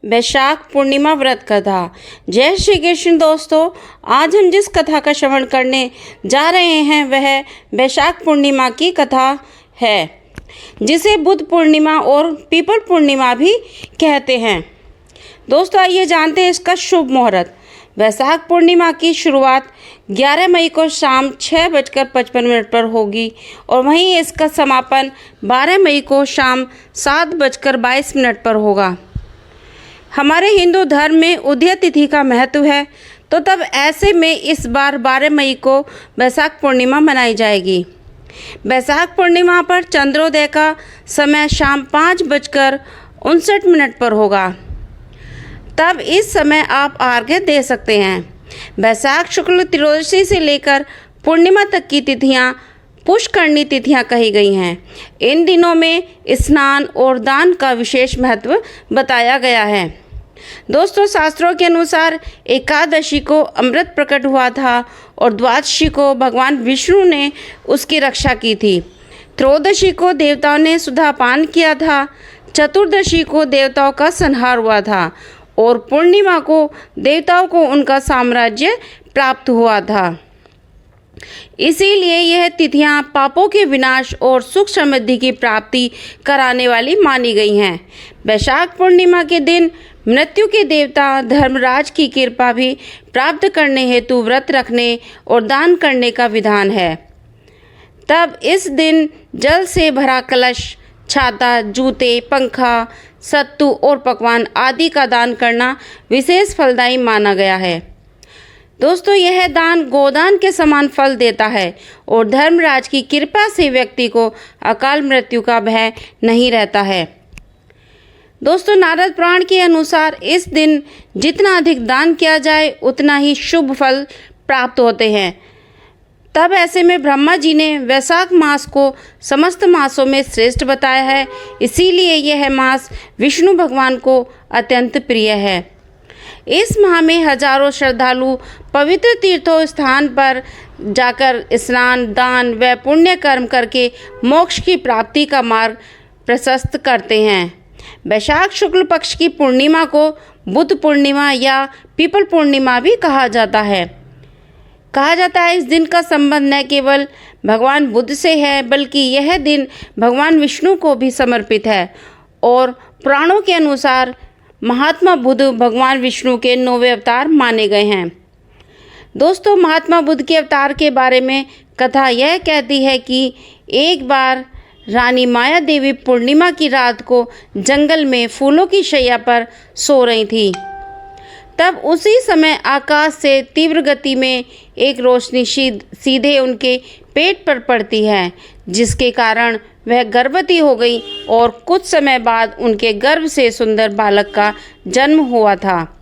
वैशाख पूर्णिमा व्रत कथा। जय श्री कृष्ण दोस्तों, आज हम जिस कथा का श्रवण करने जा रहे हैं वह वैशाख पूर्णिमा की कथा है, जिसे बुद्ध पूर्णिमा और पीपल पूर्णिमा भी कहते हैं। दोस्तों, आइए जानते हैं इसका शुभ मुहूर्त। वैशाख पूर्णिमा की शुरुआत 11 मई को शाम 6:55 पर होगी और वहीं इसका समापन 12 मई को शाम 7:22 पर होगा। हमारे हिंदू धर्म में उदय तिथि का महत्व है, तो तब ऐसे में इस बार 12 मई को वैशाख पूर्णिमा मनाई जाएगी। वैशाख पूर्णिमा पर चंद्रोदय का समय शाम 5:59 पर होगा। तब इस समय आप अर्घ्य दे सकते हैं। वैशाख शुक्ल त्रयोदशी से लेकर पूर्णिमा तक की तिथियां पुष्करणी तिथियां कही गई हैं। इन दिनों में स्नान और दान का विशेष महत्व बताया गया है। दोस्तों, शास्त्रों के अनुसार एकादशी को अमृत प्रकट हुआ था और द्वादशी को भगवान विष्णु ने उसकी रक्षा की थी। त्रयोदशी को देवताओं ने सुधापान किया था। चतुर्दशी को देवताओं का संहार हुआ था और पूर्णिमा को देवताओं को उनका साम्राज्य प्राप्त हुआ था। इसीलिए यह तिथियां पापों के विनाश और सुख समृद्धि की प्राप्ति कराने वाली मानी गई हैं। वैशाख पूर्णिमा के दिन मृत्यु के देवता धर्मराज की कृपा भी प्राप्त करने हेतु व्रत रखने और दान करने का विधान है। तब इस दिन जल से भरा कलश, छाता, जूते, पंखा, सत्तू और पकवान आदि का दान करना विशेष फलदायी माना गया है। दोस्तों, यह दान गोदान के समान फल देता है और धर्मराज की कृपा से व्यक्ति को अकाल मृत्यु का भय नहीं रहता है। दोस्तों, नारद पुराण के अनुसार इस दिन जितना अधिक दान किया जाए उतना ही शुभ फल प्राप्त होते हैं। तब ऐसे में ब्रह्मा जी ने वैशाख मास को समस्त मासों में श्रेष्ठ बताया है। इसीलिए यह मास विष्णु भगवान को अत्यंत प्रिय है। इस माह में हजारों श्रद्धालु पवित्र तीर्थों स्थान पर जाकर स्नान, दान व पुण्य कर्म करके मोक्ष की प्राप्ति का मार्ग प्रशस्त करते हैं। वैशाख शुक्ल पक्ष की पूर्णिमा को बुद्ध पूर्णिमा या पीपल पूर्णिमा भी कहा जाता है। इस दिन का संबंध न केवल भगवान बुद्ध से है, बल्कि यह दिन भगवान विष्णु को भी समर्पित है और पुराणों के अनुसार महात्मा बुद्ध भगवान विष्णु के 9वें अवतार माने गए हैं। दोस्तों, महात्मा बुद्ध के अवतार के बारे में कथा यह कहती है कि एक बार रानी माया देवी पूर्णिमा की रात को जंगल में फूलों की शैया पर सो रही थी। तब उसी समय आकाश से तीव्र गति में एक रोशनी सीधे उनके पेट पर पड़ती है, जिसके कारण वह गर्भवती हो गई और कुछ समय बाद उनके गर्भ से सुंदर बालक का जन्म हुआ था।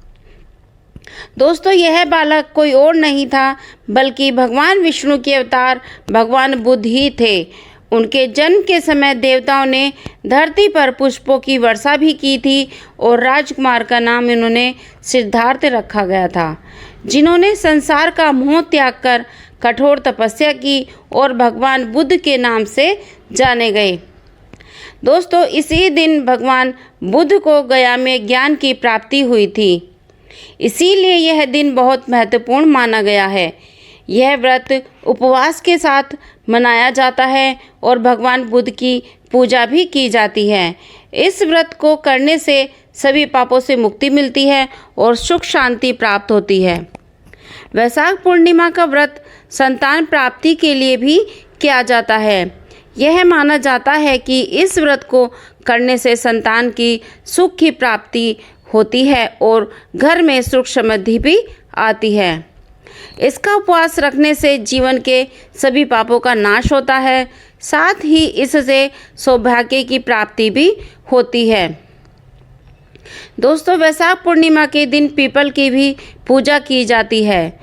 दोस्तों, यह बालक कोई और नहीं था बल्कि भगवान विष्णु के अवतार भगवान बुद्ध ही थे। उनके जन्म के समय देवताओं ने धरती पर पुष्पों की वर्षा भी की थी और राजकुमार का नाम इन्होंने सिद्धार्थ रखा गया था, जिन्होंने संसार का मोह त्याग कर कठोर तपस्या की और भगवान बुद्ध के नाम से जाने गए। दोस्तों, इसी दिन भगवान बुद्ध को गया में ज्ञान की प्राप्ति हुई थी। इसीलिए यह दिन बहुत महत्वपूर्ण माना गया है। यह व्रत उपवास के साथ मनाया जाता है और भगवान बुद्ध की पूजा भी की जाती है। इस व्रत को करने से सभी पापों से मुक्ति मिलती है और सुख शांति प्राप्त होती है। वैशाख पूर्णिमा का व्रत संतान प्राप्ति के लिए भी किया जाता है। यह माना जाता है कि इस व्रत को करने से संतान की सुख की प्राप्ति होती है और घर में सुख समृद्धि भी आती है। इसका उपवास रखने से जीवन के सभी पापों का नाश होता है, साथ ही इससे सौभाग्य की प्राप्ति भी होती है। दोस्तों, वैशाख पूर्णिमा के दिन पीपल की भी पूजा की जाती है,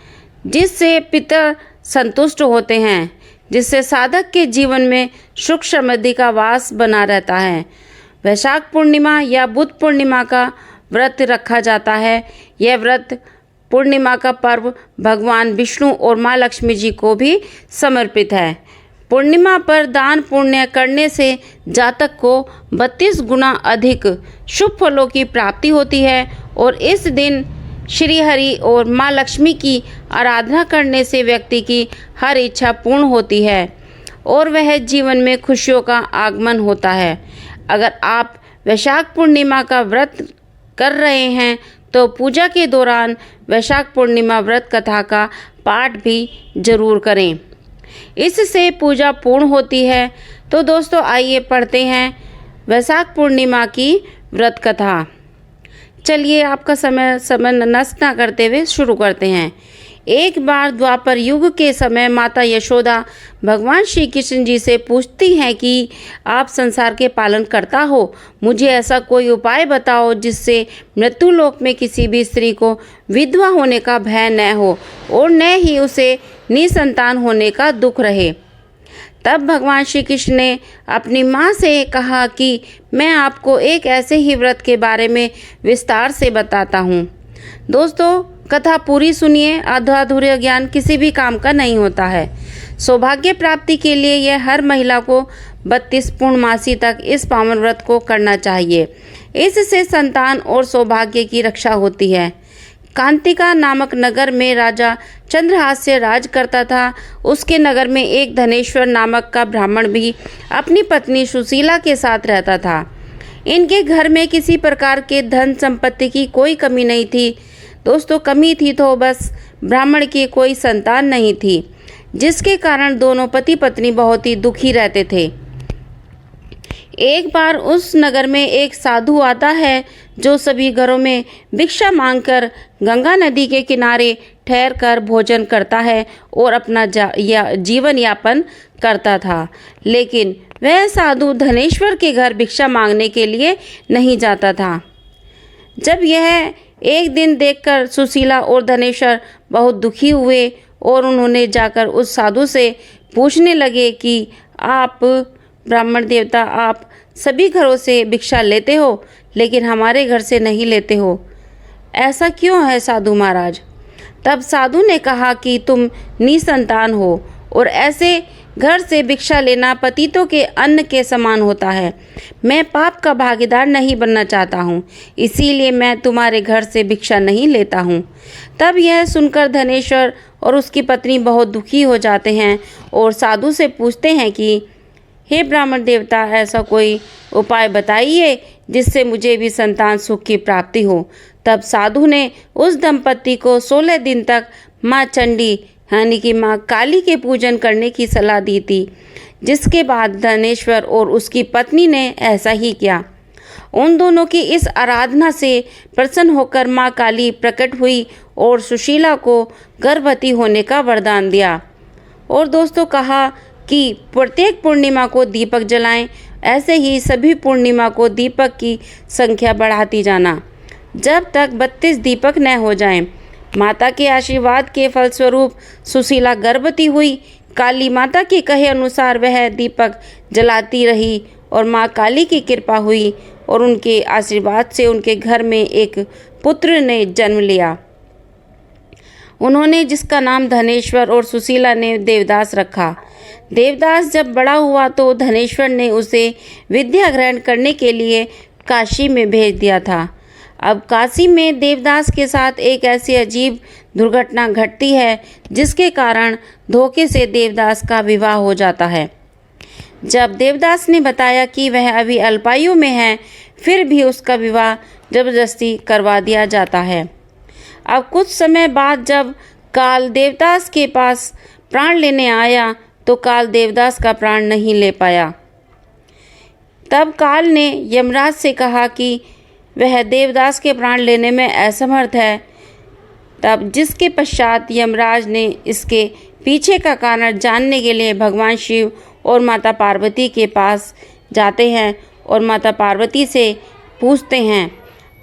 जिससे पितर संतुष्ट होते हैं, जिससे साधक के जीवन में सुख समृद्धि का वास बना रहता है। वैशाख पूर्णिमा या बुद्ध पूर्णिमा का व्रत रखा जाता है। यह व्रत पूर्णिमा का पर्व भगवान विष्णु और माँ लक्ष्मी जी को भी समर्पित है। पूर्णिमा पर दान पुण्य करने से जातक को 32 गुना अधिक शुभ फलों की प्राप्ति होती है और इस दिन श्री हरि और माँ लक्ष्मी की आराधना करने से व्यक्ति की हर इच्छा पूर्ण होती है और वह जीवन में खुशियों का आगमन होता है। अगर आप वैशाख पूर्णिमा का व्रत कर रहे हैं तो पूजा के दौरान वैशाख पूर्णिमा व्रत कथा का पाठ भी जरूर करें, इससे पूजा पूर्ण होती है। तो दोस्तों आइए पढ़ते हैं वैशाख पूर्णिमा की व्रत कथा। चलिए आपका समय नष्ट ना करते हुए शुरू करते हैं। एक बार द्वापर युग के समय माता यशोदा भगवान श्री कृष्ण जी से पूछती हैं कि आप संसार के पालन करता हो, मुझे ऐसा कोई उपाय बताओ जिससे मृत्यु लोक में किसी भी स्त्री को विधवा होने का भय न हो और न ही उसे निसंतान होने का दुख रहे। तब भगवान श्री कृष्ण ने अपनी माँ से कहा कि मैं आपको एक ऐसे ही व्रत के बारे में विस्तार से बताता हूँ। दोस्तों कथा पूरी सुनिए, आधा अधूरा ज्ञान किसी भी काम का नहीं होता है। सौभाग्य प्राप्ति के लिए यह हर महिला को 32 पूर्णमासी तक इस पावन व्रत को करना चाहिए। इससे संतान और सौभाग्य की रक्षा होती है। कांतिका नामक नगर में राजा चंद्रहास्य राज करता था। उसके नगर में एक धनेश्वर नामक का ब्राह्मण भी अपनी पत्नी सुशीला के साथ रहता था। इनके घर में किसी प्रकार के धन संपत्ति की कोई कमी नहीं थी। दोस्तों कमी थी तो बस ब्राह्मण की कोई संतान नहीं थी, जिसके कारण दोनों पति पत्नी बहुत ही दुखी रहते थे। एक बार उस नगर में एक साधु आता है जो सभी घरों में भिक्षा मांगकर गंगा नदी के किनारे ठहर कर भोजन करता है और अपना जीवन यापन करता था। लेकिन वह साधु धनेश्वर के घर भिक्षा मांगने के लिए नहीं जाता था। जब यह एक दिन देखकर सुशीला और धनेश्वर बहुत दुखी हुए और उन्होंने जाकर उस साधु से पूछने लगे कि आप ब्राह्मण देवता, आप सभी घरों से भिक्षा लेते हो लेकिन हमारे घर से नहीं लेते हो, ऐसा क्यों है साधु महाराज? तब साधु ने कहा कि तुम निसंतान हो और ऐसे घर से भिक्षा लेना पतितों के अन्न के समान होता है। मैं पाप का भागीदार नहीं बनना चाहता हूँ, इसीलिए मैं तुम्हारे घर से भिक्षा नहीं लेता हूँ। तब यह सुनकर धनेश्वर और उसकी पत्नी बहुत दुखी हो जाते हैं और साधु से पूछते हैं कि हे ब्राह्मण देवता, ऐसा कोई उपाय बताइए जिससे मुझे भी संतान सुख की प्राप्ति हो। तब साधु ने उस दंपत्ति को 16 दिन तक माँ चंडी यानी कि माँ काली के पूजन करने की सलाह दी थी, जिसके बाद धनेश्वर और उसकी पत्नी ने ऐसा ही किया। उन दोनों की इस आराधना से प्रसन्न होकर माँ काली प्रकट हुई और सुशीला को गर्भवती होने का वरदान दिया। और दोस्तों कहा कि प्रत्येक पूर्णिमा को दीपक जलाएं, ऐसे ही सभी पूर्णिमा को दीपक की संख्या बढ़ाती जाना जब तक 32 दीपक न हो जाएं। माता के आशीर्वाद के फलस्वरूप सुशीला गर्भवती हुई। काली माता के कहे अनुसार वह दीपक जलाती रही और माँ काली की कृपा हुई और उनके आशीर्वाद से उनके घर में एक पुत्र ने जन्म लिया। उन्होंने जिसका नाम धनेश्वर और सुशीला ने देवदास रखा। देवदास जब बड़ा हुआ तो धनेश्वर ने उसे विद्या ग्रहण करने के लिए काशी में भेज दिया था। अब काशी में देवदास के साथ एक ऐसी अजीब दुर्घटना घटती है जिसके कारण धोखे से देवदास का विवाह हो जाता है। जब देवदास ने बताया कि वह अभी अल्पायु में है, फिर भी उसका विवाह जबरदस्ती करवा दिया जाता है। अब कुछ समय बाद जब काल देवदास के पास प्राण लेने आया तो काल देवदास का प्राण नहीं ले पाया। तब काल ने यमराज से कहा कि वह देवदास के प्राण लेने में असमर्थ है। तब जिसके पश्चात यमराज ने इसके पीछे का कारण जानने के लिए भगवान शिव और माता पार्वती के पास जाते हैं और माता पार्वती से पूछते हैं।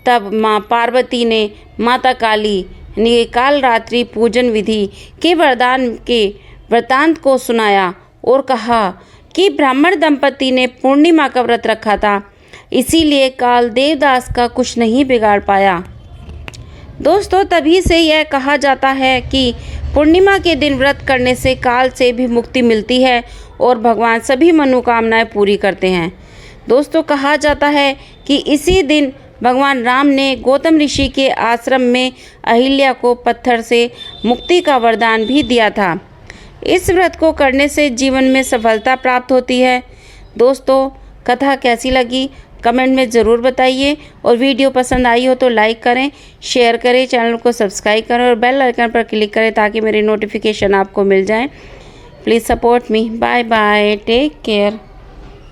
तब माँ पार्वती ने माता काली यानी काल रात्रि पूजन विधि के वरदान के वृतांत को सुनाया और कहा कि ब्राह्मण दंपति ने पूर्णिमा का व्रत रखा था, इसीलिए काल देवदास का कुछ नहीं बिगाड़ पाया। दोस्तों तभी से यह कहा जाता है कि पूर्णिमा के दिन व्रत करने से काल से भी मुक्ति मिलती है और भगवान सभी मनोकामनाएं पूरी करते हैं। दोस्तों, कहा जाता है कि इसी दिन भगवान राम ने गौतम ऋषि के आश्रम में अहिल्या को पत्थर से मुक्ति का वरदान भी दिया था। इस व्रत को करने से जीवन में सफलता प्राप्त होती है। दोस्तों, कथा कैसी लगी कमेंट में ज़रूर बताइए और वीडियो पसंद आई हो तो लाइक करें, शेयर करें, चैनल को सब्सक्राइब करें और बेल आइकन पर क्लिक करें ताकि मेरी नोटिफिकेशन आपको मिल जाए। Please support me. Bye bye, take care.